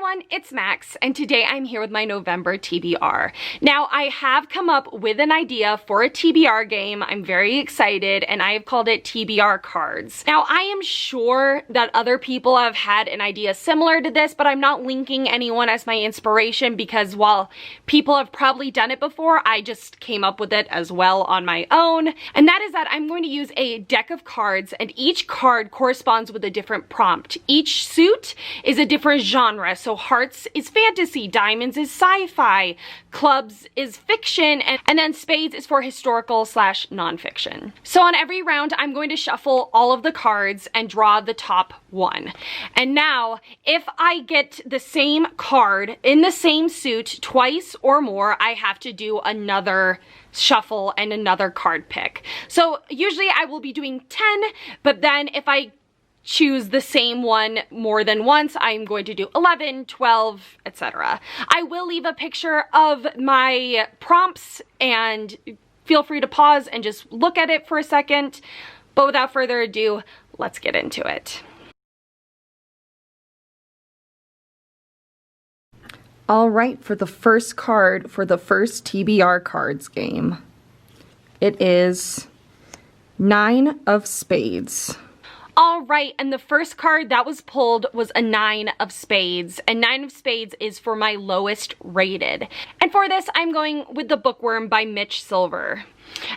everyone, it's Max, and today I'm here with my November TBR. Now, I have come up with an idea for a TBR game. I'm very excited, and I have called it TBR Cards. Now, I am sure that other people have had an idea similar to this, but I'm not linking anyone as my inspiration because while people have probably done it before, I just came up with it as well on my own. And that is that I'm going to use a deck of cards, and each card corresponds with a different prompt. Each suit is a different genre. So hearts is fantasy, diamonds is sci-fi, clubs is fiction, and then spades is for historical / non-fiction. So on every round, I'm going to shuffle all of the cards and draw the top one. And now, if I get the same card in the same suit twice or more, I have to do another shuffle and another card pick. So usually I will be doing 10, but then if I choose the same one more than once, I'm going to do 11, 12, etc. I will leave a picture of my prompts and feel free to pause and just look at it for a second. But without further ado, let's get into it. All right, for the first card for the first TBR Cards game, it is 9 of Spades. All right, and the first card that was pulled was a 9 of Spades, and 9 of Spades is for my lowest rated. And for this, I'm going with The Bookworm by Mitch Silver.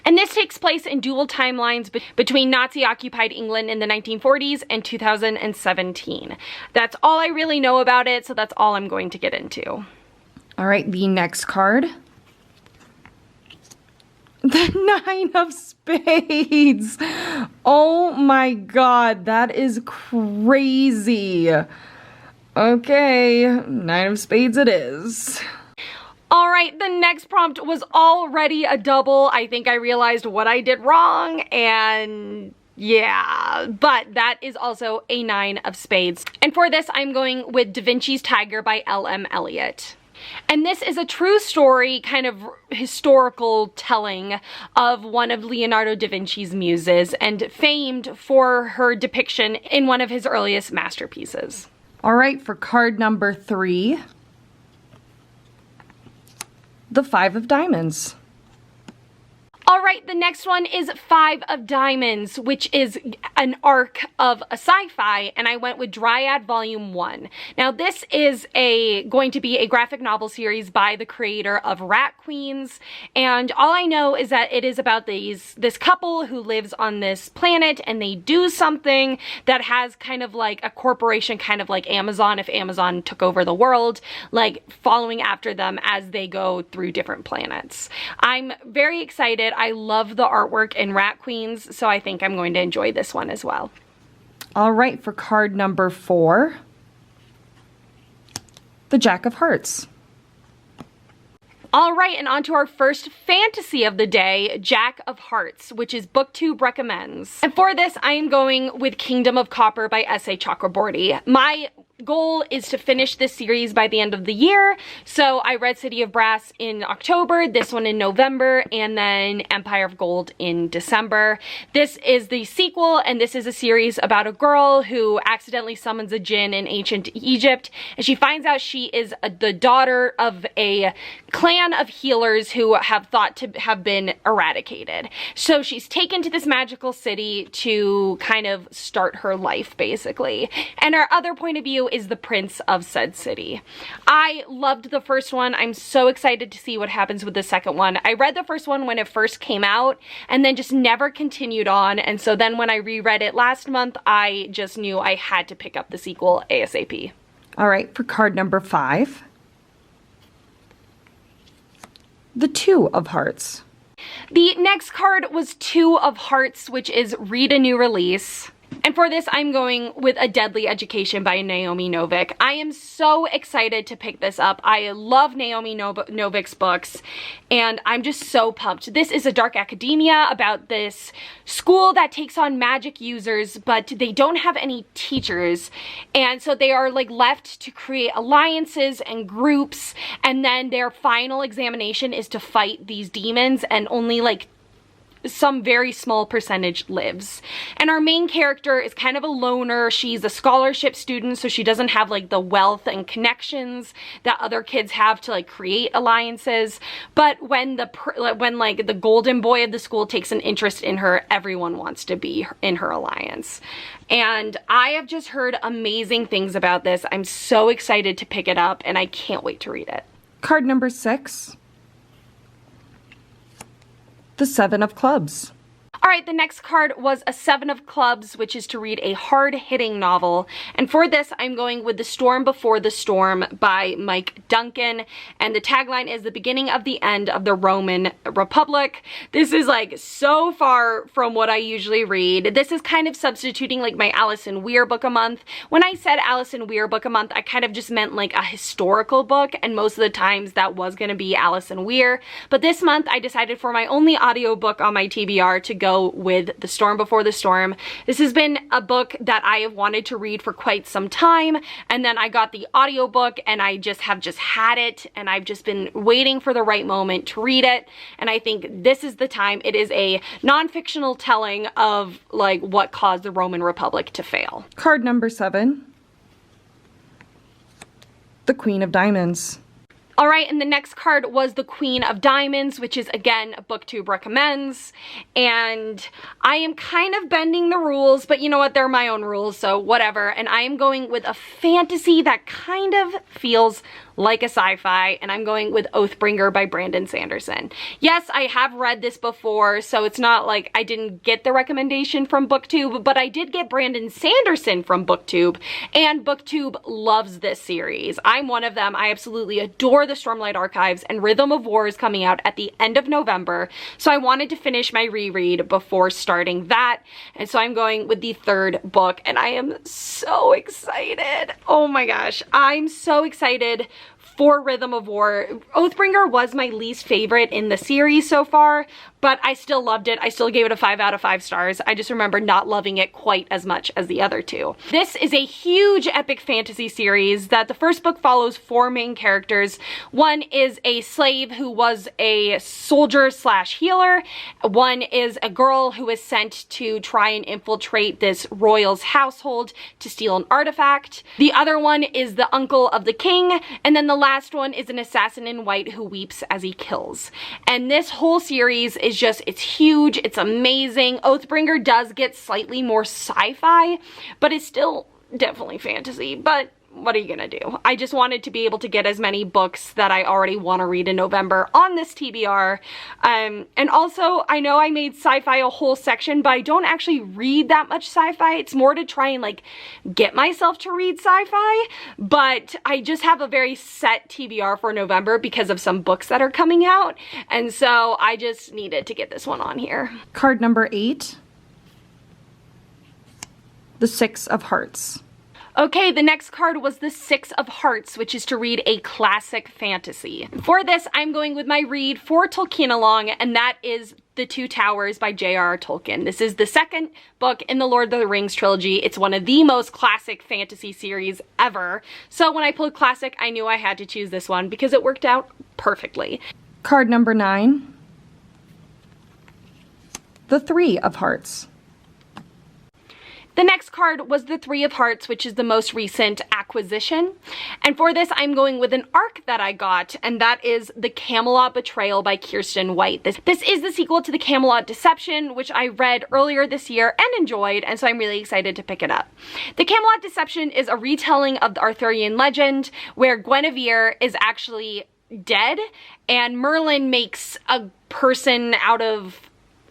And this takes place in dual timelines between Nazi-occupied England in the 1940s and 2017. That's all I really know about it, so that's all I'm going to get into. All right, the next card. The 9 of Spades. Oh my god, that is crazy. Okay, 9 of Spades it is. All right, the next prompt was already a double. I think I realized what I did wrong, and yeah, but that is also a 9 of Spades. And for this, I'm going with Da Vinci's Tiger by L.M. Eliot. And this is a true story, kind of historical telling of one of Leonardo da Vinci's muses and famed for her depiction in one of his earliest masterpieces. All right, for card number 3, the 5 of Diamonds. All right, the next one is 5 of Diamonds, which is an arc of a sci-fi, and I went with Dryad Volume 1. Now, this is going to be a graphic novel series by the creator of Rat Queens, and all I know is that it is about this couple who lives on this planet, and they do something that has kind of like a corporation, kind of like Amazon, if Amazon took over the world, like following after them as they go through different planets. I'm very excited. I love the artwork in Rat Queens, so I think I'm going to enjoy this one as well. All right, for card number 4, the Jack of Hearts. All right, and on to our first fantasy of the day, Jack of Hearts, which is BookTube recommends. And for this, I am going with Kingdom of Copper by S.A. Chakraborty. My goal is to finish this series by the end of the year. So I read City of Brass in October, this one in November, and then Empire of Gold in December. This is the sequel, and this is a series about a girl who accidentally summons a djinn in ancient Egypt, and she finds out she is the daughter of a clan of healers who have thought to have been eradicated. So she's taken to this magical city to kind of start her life, basically. And our other point of view is the prince of said city. I loved the first one. I'm so excited to see what happens with the second one. I read the first one when it first came out and then just never continued on, and so then when I reread it last month, I just knew I had to pick up the sequel ASAP. All right, for card number 5, the 2 of Hearts. The next card was 2 of Hearts, which is Read a New Release. And for this, I'm going with A Deadly Education by Naomi Novik. I am so excited to pick this up. I love Naomi Novik's books, and I'm just so pumped. This is a dark academia about this school that takes on magic users, but they don't have any teachers. And so they are like left to create alliances and groups, and then their final examination is to fight these demons, and only like some very small percentage lives. And our main character is kind of a loner. She's a scholarship student, so she doesn't have like the wealth and connections that other kids have to like create alliances. But when like the golden boy of the school takes an interest in her, everyone wants to be in her alliance. And I have just heard amazing things about this. I'm so excited to pick it up, and I can't wait to read it. Card number 6. The 7 of Clubs. All right, the next card was a 7 of Clubs, which is to read a hard-hitting novel. And for this, I'm going with The Storm Before the Storm by Mike Duncan. And the tagline is the beginning of the end of the Roman Republic. This is like so far from what I usually read. This is kind of substituting like my Alison Weir book a month. When I said Alison Weir book a month, I kind of just meant like a historical book. And most of the times that was going to be Alison Weir. But this month, I decided for my only audiobook on my TBR to go with The Storm Before the Storm. This has been a book that I have wanted to read for quite some time, and then I got the audiobook and I have just had it, and I've just been waiting for the right moment to read it, and I think this is the time. It is a non-fictional telling of like what caused the Roman Republic to fail. Card number 7. The Queen of Diamonds. All right, and the next card was the Queen of Diamonds, which is, again, BookTube recommends. And I am kind of bending the rules, but you know what? They're my own rules, so whatever. And I am going with a fantasy that kind of feels like a sci-fi, and I'm going with Oathbringer by Brandon Sanderson. Yes, I have read this before, so it's not like I didn't get the recommendation from BookTube, but I did get Brandon Sanderson from BookTube, and BookTube loves this series. I'm one of them. I absolutely adore the Stormlight Archives, and Rhythm of War is coming out at the end of November, so I wanted to finish my reread before starting that, and so I'm going with the 3rd book, and I am so excited. Oh my gosh, I'm so excited for Rhythm of War. Oathbringer was my least favorite in the series so far, but I still loved it. I still gave it a 5 out of 5 stars. I just remember not loving it quite as much as the other two. This is a huge epic fantasy series that the first book follows 4 main characters. One is a slave who was a soldier slash healer. One is a girl who is sent to try and infiltrate this royal's household to steal an artifact. The other one is the uncle of the king, and then the last one is an assassin in white who weeps as he kills. And this whole series is just, it's huge, it's amazing. Oathbringer does get slightly more sci-fi, but it's still definitely fantasy. But what are you gonna do? I just wanted to be able to get as many books that I already want to read in November on this TBR. And also, I know I made sci-fi a whole section, but I don't actually read that much sci-fi. It's more to try and like get myself to read sci-fi, but I just have a very set TBR for November because of some books that are coming out, and so I just needed to get this one on here. Card number 8. The 6 of Hearts. Okay, the next card was the 6 of Hearts, which is to read a classic fantasy. For this, I'm going with my read for Tolkien Along, and that is The Two Towers by J.R.R. Tolkien. This is the 2nd book in the Lord of the Rings trilogy. It's one of the most classic fantasy series ever. So when I pulled classic, I knew I had to choose this one because it worked out perfectly. Card number 9. The 3 of Hearts. The next card was the 3 of Hearts, which is the most recent acquisition. And for this, I'm going with an arc that I got, and that is The Camelot Betrayal by Kiersten White. This is the sequel to The Camelot Deception, which I read earlier this year and enjoyed, and so I'm really excited to pick it up. The Camelot Deception is a retelling of the Arthurian legend, where Guinevere is actually dead, and Merlin makes a person out of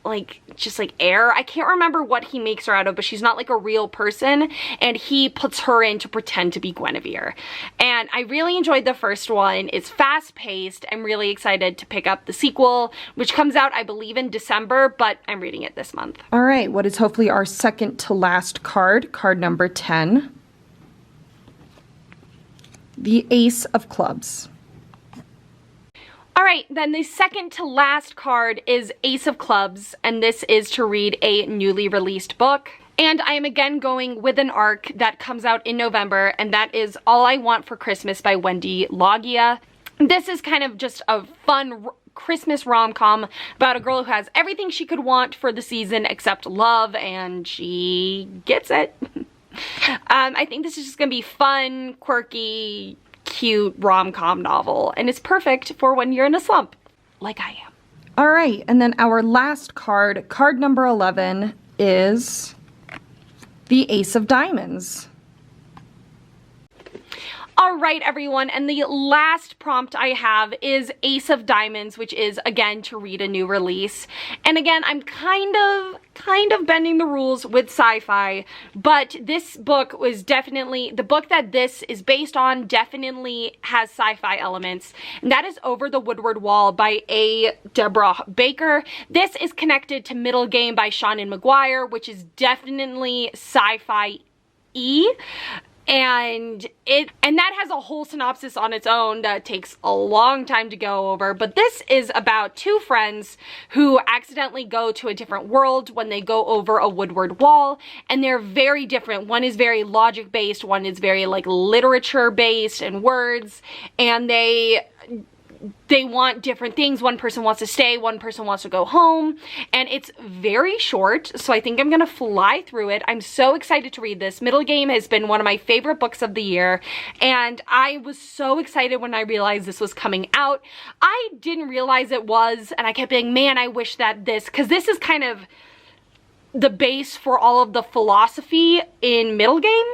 like just like air. I can't remember what he makes her out of, but she's not like a real person, and he puts her in to pretend to be Guinevere. And I really enjoyed the first one. It's fast-paced. I'm really excited to pick up the sequel, which comes out I believe in December, but I'm reading it this month. All right, what is hopefully our second to last card, card number 10. The Ace of Clubs. All right, then the second to last card is Ace of Clubs, and this is to read a newly released book. And I am again going with an arc that comes out in November, and that is All I Want for Christmas by Wendy Logia. This is kind of just a fun Christmas rom-com about a girl who has everything she could want for the season except love, and she gets it. I think this is just gonna be fun, quirky, cute rom-com novel, and it's perfect for when you're in a slump, like I am. All right, and then our last card, card number 11, is the Ace of Diamonds. All right, everyone, and the last prompt I have is Ace of Diamonds, which is, again, to read a new release. And again, I'm kind of bending the rules with sci-fi, but this book was definitely, the book that this is based on definitely has sci-fi elements, and that is Over the Woodward Wall by A. Deborah Baker. This is connected to Middle Game by Seanan McGuire, which is definitely sci-fi-y. And that has a whole synopsis on its own that takes a long time to go over, but this is about two friends who accidentally go to a different world when they go over a woodward wall, and they're very different. One is very logic based, one is very like literature based and words, and they want different things. One person wants to stay, one person wants to go home, and it's very short, so I think I'm gonna fly through it. I'm so excited to read this. Middle Game has been one of my favorite books of the year, and I was so excited when I realized this was coming out. I didn't realize it was, and I kept being, man, I wish that this, because this is kind of the base for all of the philosophy in Middle Game,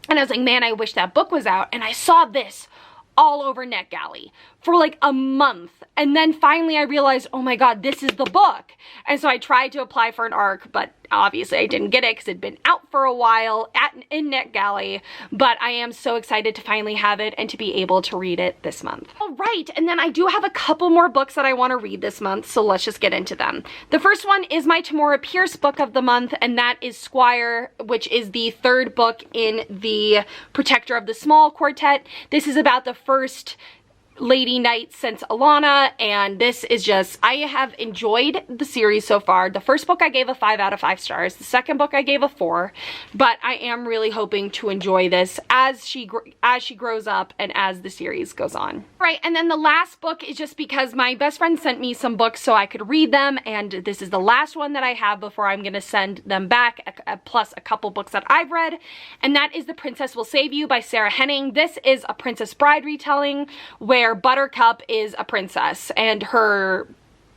and I was like, man, I wish that book was out, and I saw this all over NetGalley for like a month, and then finally I realized, oh my god, this is the book. And so I tried to apply for an ARC, but obviously I didn't get it because it'd been out for a while in NetGalley, but I am so excited to finally have it and to be able to read it this month. All right, and then I do have a couple more books that I want to read this month, so let's just get into them. The first one is my Tamora Pierce book of the month, and that is Squire, which is the third book in the Protector of the Small quartet. This is about the first Lady Knight since Alana, and this is just, I have enjoyed the series so far. The first book I gave a 5 out of 5 stars. The second book I gave a 4, but I am really hoping to enjoy this as she grows up and as the series goes on. Right, and then the last book is just because my best friend sent me some books so I could read them, and this is the last one that I have before I'm gonna send them back, plus a couple books that I've read, and that is The Princess Will Save You by Sarah Henning. This is a Princess Bride retelling where Buttercup is a princess and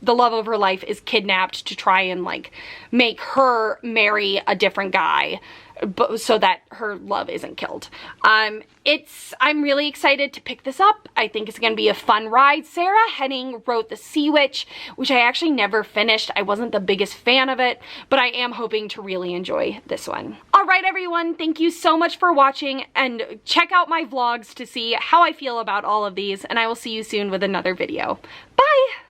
the love of her life is kidnapped to try and like make her marry a different guy, but so that her love isn't killed. I'm really excited to pick this up. I think it's gonna be a fun ride. Sarah Henning wrote The Sea Witch, which I actually never finished. I wasn't the biggest fan of it, but I am hoping to really enjoy this one. All right, everyone, thank you so much for watching, and check out my vlogs to see how I feel about all of these, and I will see you soon with another video. Bye!